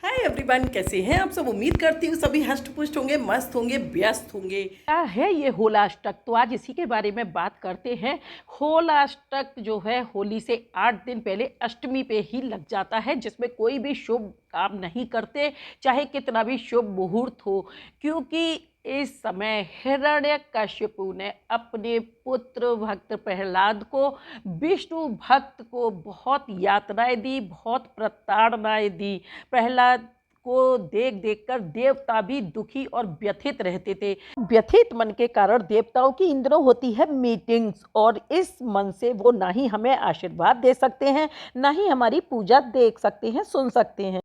Hi everyone, कैसे हैं आप सब। उम्मीद करती हूँ सभी हष्ट पुष्ट होंगे, मस्त होंगे, व्यस्त होंगे। क्या है ये होलाष्टक? तो आज इसी के बारे में बात करते हैं। होलाष्टक जो है होली से 8 दिन पहले अष्टमी पे ही लग जाता है, जिसमें कोई भी शुभ काम नहीं करते, चाहे कितना भी शुभ मुहूर्त हो, क्योंकि इस समय हिरण्यकशिपु ने अपने पुत्र भक्त प्रहलाद को, विष्णु भक्त को बहुत यातनाएं दी, बहुत प्रताड़नाएं दी। प्रहलाद को देख देख कर देवता भी दुखी और व्यथित रहते थे। व्यथित मन के कारण देवताओं की इन दिनों होती है मीटिंग्स, और इस मन से वो ना ही हमें आशीर्वाद दे सकते हैं, ना ही हमारी पूजा देख सकते हैं, सुन सकते हैं।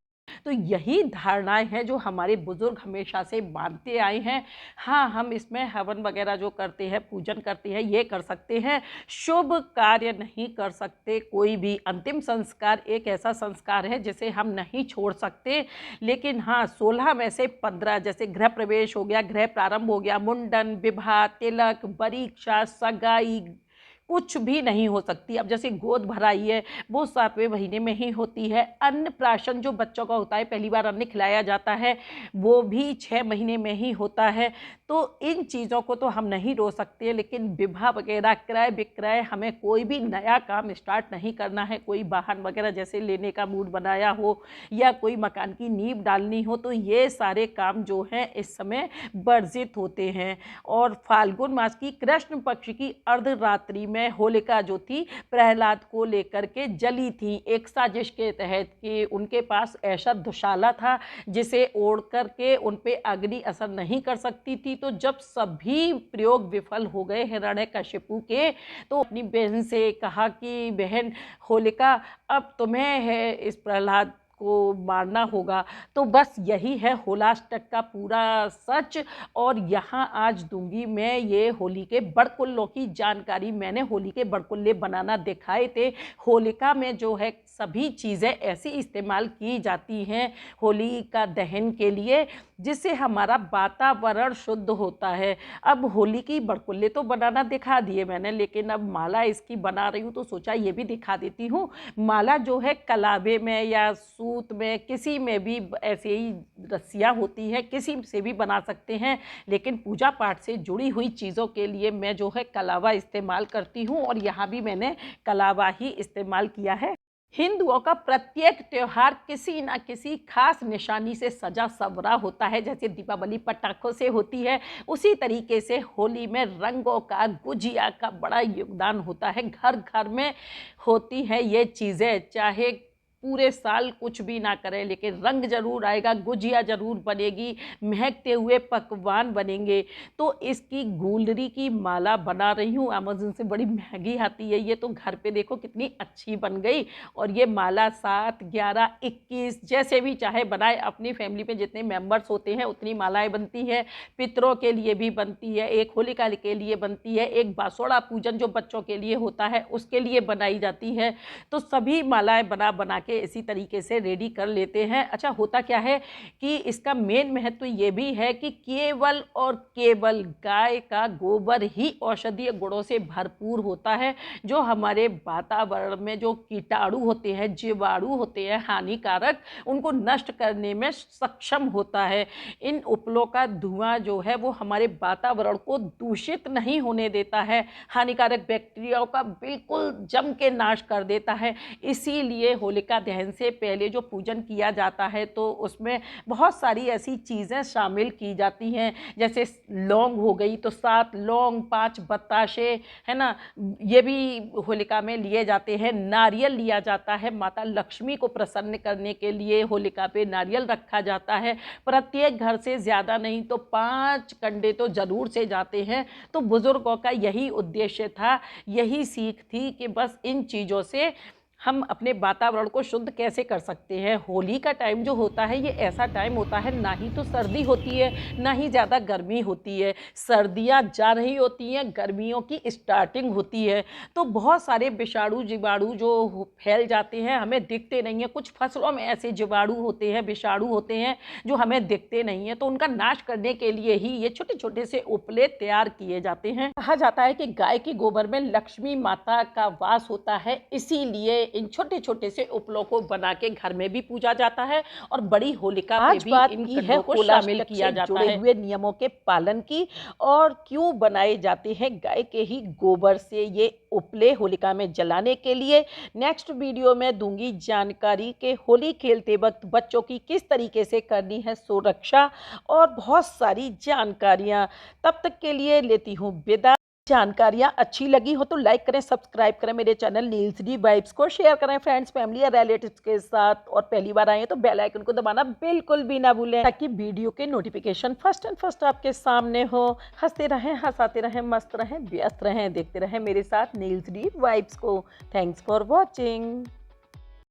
तो यही धारणाएं हैं जो हमारे बुजुर्ग हमेशा से मानते आए हैं। हाँ, हम इसमें हवन वगैरह जो करते हैं, पूजन करते हैं, ये कर सकते हैं, शुभ कार्य नहीं कर सकते। कोई भी अंतिम संस्कार एक ऐसा संस्कार है जिसे हम नहीं छोड़ सकते। लेकिन हाँ, 16 में से 15 जैसे गृह प्रवेश हो गया, गृह प्रारंभ हो गया, मुंडन, विवाह, तिलक, परीक्षा, सगाई, कुछ भी नहीं हो सकती। अब जैसे गोद भराई है, वो 7वें महीने में ही होती है। अन्नप्राशन जो बच्चों का होता है, पहली बार अन्न खिलाया जाता है, वो भी 6 महीने में ही होता है। तो इन चीज़ों को तो हम नहीं रोक सकते, लेकिन विवाह वगैरह, क्रय विक्रय, हमें कोई भी नया काम स्टार्ट नहीं करना है। कोई वाहन वगैरह जैसे लेने का मूड बनाया हो, या कोई मकान की नींव डालनी हो, तो ये सारे काम जो हैं इस समय वर्जित होते हैं। और फाल्गुन मास की कृष्ण पक्ष की अर्धरात्रि में होलिका जो थी, प्रहलाद को लेकर के जली थी, एक साजिश के तहत कि उनके पास ऐसा दुशाला था जिसे ओढ़ करके उन पे अग्नि असर नहीं कर सकती थी। तो जब सभी प्रयोग विफल हो गए हिरण्यकशिपु के, तो अपनी बहन से कहा कि बहन होलिका, अब तुम्हें है इस प्रहलाद को मारना होगा। तो बस यही है होलाष्टक का पूरा सच। और यहाँ आज दूंगी मैं ये होली के बड़कुल्लों की जानकारी। मैंने होली के बड़कुल्ले बनाना दिखाए थे। होलिका में जो है सभी चीज़ें ऐसी इस्तेमाल की जाती हैं होली का दहन के लिए, जिससे हमारा वातावरण शुद्ध होता है। अब होली की बड़कुल्ले तो बनाना दिखा दिए मैंने, लेकिन अब माला इसकी बना रही हूँ तो सोचा ये भी दिखा देती हूँ। माला जो है कलावे में या सूत में, किसी में भी ऐसे ही रस्सियाँ होती हैं, किसी से भी बना सकते हैं। लेकिन पूजा पाठ से जुड़ी हुई चीज़ों के लिए मैं जो है कलावा इस्तेमाल करती हूँ, और यहाँ भी मैंने कलावा ही इस्तेमाल किया है। हिंदुओं का प्रत्येक त्यौहार किसी न किसी खास निशानी से सजा सवरा होता है। जैसे दीपावली पटाखों से होती है, उसी तरीके से होली में रंगों का, गुजिया का बड़ा योगदान होता है। घर घर में होती हैं ये चीज़ें, चाहे पूरे साल कुछ भी ना करें, लेकिन रंग जरूर आएगा, गुजिया जरूर बनेगी, महकते हुए पकवान बनेंगे। तो इसकी गुलरी की माला बना रही हूँ, अमेज़न से बड़ी महंगी आती है ये, तो घर पे देखो कितनी अच्छी बन गई। और ये माला 7, 11, 21 जैसे भी चाहे बनाए। अपनी फैमिली में जितने मेंबर्स होते हैं उतनी मालाएं बनती है। पितरों के लिए भी बनती है, एक होलिका के लिए बनती है, एक बासोड़ा पूजन जो बच्चों के लिए होता है उसके लिए बनाई जाती है। तो सभी मालाएं बना बना के इसी तरीके से रेडी कर लेते हैं। अच्छा, होता क्या है कि इसका मेन महत्व ये भी है कि केवल और केवल गाय का गोबर ही औषधीय गुणों से भरपूर होता है, जो हमारे वातावरण में जो कीटाणु होते हैं, जीवाणु होते हैं हानिकारक, उनको नष्ट करने में सक्षम होता है। इन उपलों का धुआं जो है वो हमारे वातावरण को दूषित नहीं होने देता है, हानिकारक बैक्टीरियाओं का बिल्कुल जम के नाश कर देता है। इसीलिए होलिका दहन से पहले जो पूजन किया जाता है तो उसमें बहुत सारी ऐसी चीज़ें शामिल की जाती हैं। जैसे लौंग हो गई, तो 7 लौंग, 5 बताशे, है ना, ये भी होलिका में लिए जाते हैं। नारियल लिया जाता है, माता लक्ष्मी को प्रसन्न करने के लिए होलिका पे नारियल रखा जाता है। प्रत्येक घर से ज़्यादा नहीं तो 5 कंडे तो ज़रूर से जाते हैं। तो बुज़ुर्गों का यही उद्देश्य था, यही सीख थी कि बस इन चीज़ों से हम अपने वातावरण को शुद्ध कैसे कर सकते हैं। होली का टाइम जो होता है ये ऐसा टाइम होता है, ना ही तो सर्दी होती है ना ही ज़्यादा गर्मी होती है। सर्दियाँ जा रही होती हैं, गर्मियों की स्टार्टिंग होती है। तो बहुत सारे विषाणु जीवाणु जो फैल जाते हैं, हमें दिखते नहीं हैं। कुछ फसलों में ऐसे जीवाणु होते हैं, विषाणु होते हैं जो हमें दिखते नहीं हैं। तो उनका नाश करने के लिए ही ये छोटे छोटे से उपले तैयार किए जाते हैं। कहा जाता है कि गाय के गोबर में लक्ष्मी माता का वास होता है, इसीलिए इन छोटे छोटे से उपलों को बना के घर में भी पूजा जाता है और बड़ी होलिका पे आज भी बात इन की है कंडों को शामिल होलाष्टक किया से जाता जुड़े है। हुए नियमों के पालन की और क्यों बनाए जाते हैं गाय के ही गोबर से ये उपले होलिका में जलाने के लिए। नेक्स्ट वीडियो में दूंगी जानकारी कि होली खेलते वक्त बच्चों की किस तरीके से करनी है सुरक्षा और बहुत सारी जानकारियाँ। तब तक के लिए लेती हूँ विदा। जानकारियाँ अच्छी लगी हो तो लाइक करें, सब्सक्राइब करें मेरे चैनल नील्स डी वाइब्स को, शेयर करें फ्रेंड्स, फैमिली या रिलेटिव्स के साथ और पहली बार आए हैं तो बेल आइकन को दबाना बिल्कुल भी ना भूलें ताकि वीडियो के नोटिफिकेशन फर्स्ट आपके सामने हो। हंसते रहें, हंसाते रहें, मस्त रहें, व्यस्त रहें, देखते रहें मेरे साथ नील्स डी वाइब्स को। Thanks for watching.